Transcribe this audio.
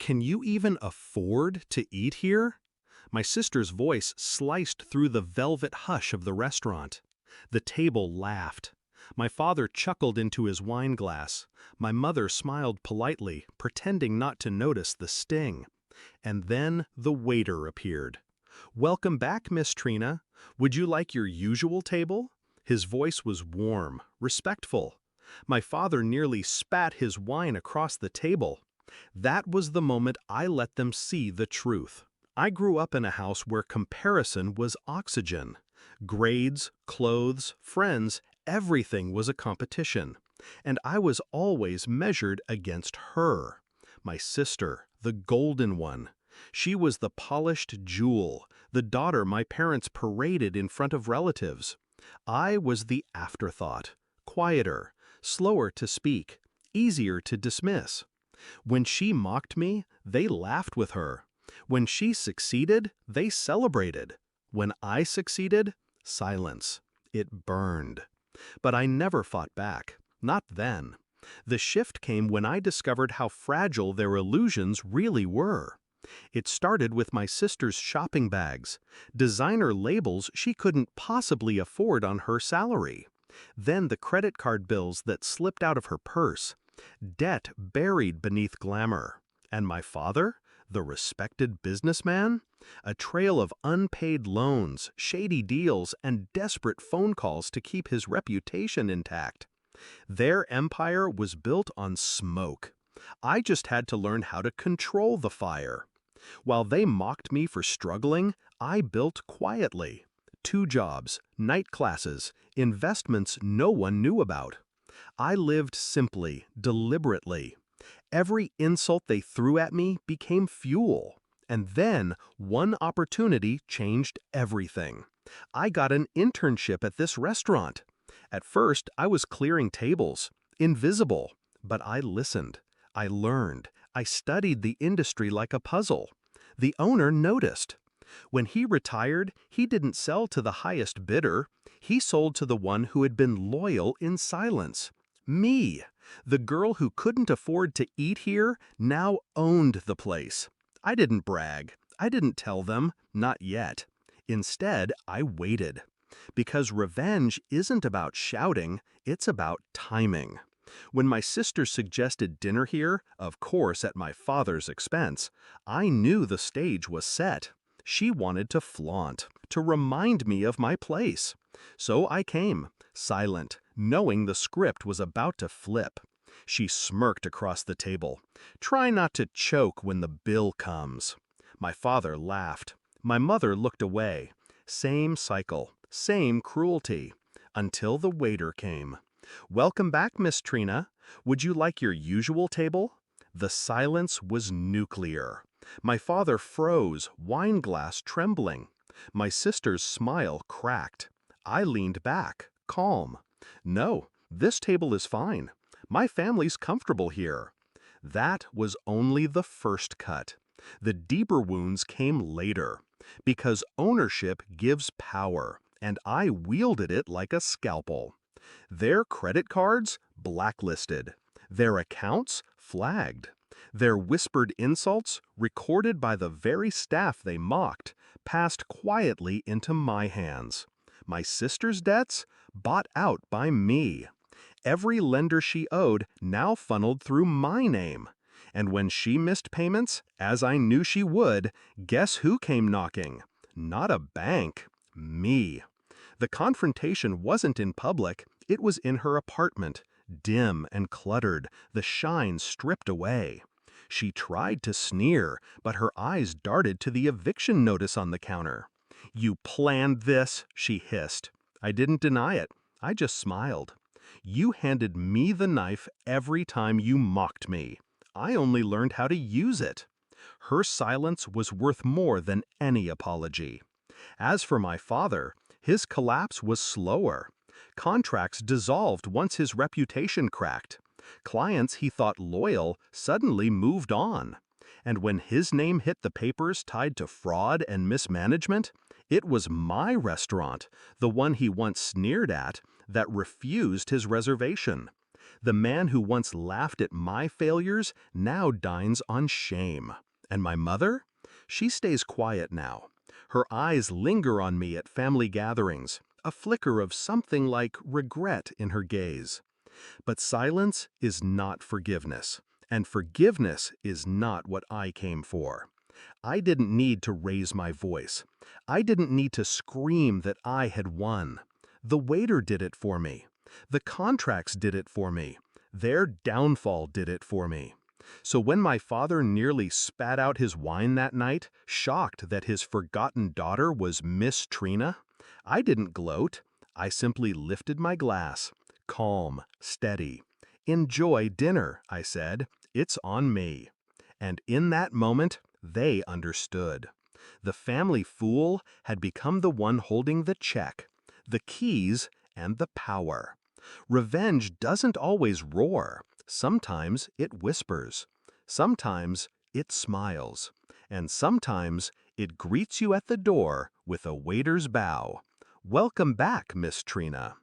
Can you even afford to eat here? My sister's voice sliced through the velvet hush of the restaurant. The table laughed. My father chuckled into his wine glass. My mother smiled politely, pretending not to notice the sting. And then the waiter appeared. "Welcome back, Miss Trina. Would you like your usual table?" His voice was warm, respectful. My father nearly spat his wine across the table. That was the moment I let them see the truth. I grew up in a house where comparison was oxygen. Grades, clothes, friends, everything was a competition. And I was always measured against her. My sister, the golden one. She was the polished jewel, the daughter my parents paraded in front of relatives. I was the afterthought, quieter, slower to speak, easier to dismiss. When she mocked me, they laughed with her. When she succeeded, they celebrated. When I succeeded, silence. It burned. But I never fought back. Not then. The shift came when I discovered how fragile their illusions really were. It started with my sister's shopping bags, designer labels she couldn't possibly afford on her salary. Then the credit card bills that slipped out of her purse. Debt buried beneath glamour. And my father, the respected businessman? A trail of unpaid loans, shady deals, and desperate phone calls to keep his reputation intact. Their empire was built on smoke. I just had to learn how to control the fire. While they mocked me for struggling, I built quietly. 2 jobs, night classes, investments no one knew about. I lived simply, deliberately. Every insult they threw at me became fuel. And then, one opportunity changed everything. I got an internship at this restaurant. At first, I was clearing tables, invisible. But I listened. I learned. I studied the industry like a puzzle. The owner noticed. When he retired, he didn't sell to the highest bidder. He sold to the one who had been loyal in silence. Me, the girl who couldn't afford to eat here, now owned the place. I didn't brag. I didn't tell them, not yet. Instead, I waited. Because revenge isn't about shouting, it's about timing. When my sister suggested dinner here, of course at my father's expense, I knew the stage was set. She wanted to flaunt, to remind me of my place. So I came, silent, knowing the script was about to flip. She smirked across the table. "Try not to choke when the bill comes." My father laughed. My mother looked away. Same cycle, same cruelty. Until the waiter came. "Welcome back, Miss Trina. Would you like your usual table?" The silence was nuclear. My father froze, wine glass trembling. My sister's smile cracked. I leaned back, calm. "No, this table is fine. My family's comfortable here." That was only the first cut. The deeper wounds came later. Because ownership gives power, and I wielded it like a scalpel. Their credit cards? Blacklisted. Their accounts? Flagged. Their whispered insults, recorded by the very staff they mocked, passed quietly into my hands. My sister's debts? Bought out by me. Every lender she owed now funneled through my name. And when she missed payments, as I knew she would, guess who came knocking? Not a bank. Me. The confrontation wasn't in public, it was in her apartment, dim and cluttered, the shine stripped away. She tried to sneer, but her eyes darted to the eviction notice on the counter. "You planned this," she hissed. I didn't deny it. I just smiled. "You handed me the knife every time you mocked me. I only learned how to use it." Her silence was worth more than any apology. As for my father, his collapse was slower. Contracts dissolved once his reputation cracked. Clients he thought loyal suddenly moved on. And when his name hit the papers tied to fraud and mismanagement, it was my restaurant, the one he once sneered at, that refused his reservation. The man who once laughed at my failures now dines on shame. And my mother? She stays quiet now. Her eyes linger on me at family gatherings, a flicker of something like regret in her gaze. But silence is not forgiveness, and forgiveness is not what I came for. I didn't need to raise my voice. I didn't need to scream that I had won. The waiter did it for me. The contracts did it for me. Their downfall did it for me. So when my father nearly spat out his wine that night, shocked that his forgotten daughter was Miss Trina, I didn't gloat. I simply lifted my glass, calm, steady. "Enjoy dinner," I said. "It's on me." And in that moment, they understood. The family fool had become the one holding the check, the keys, and the power. Revenge doesn't always roar. Sometimes it whispers. Sometimes it smiles. And sometimes it greets you at the door with a waiter's bow. "Welcome back, Miss Trina."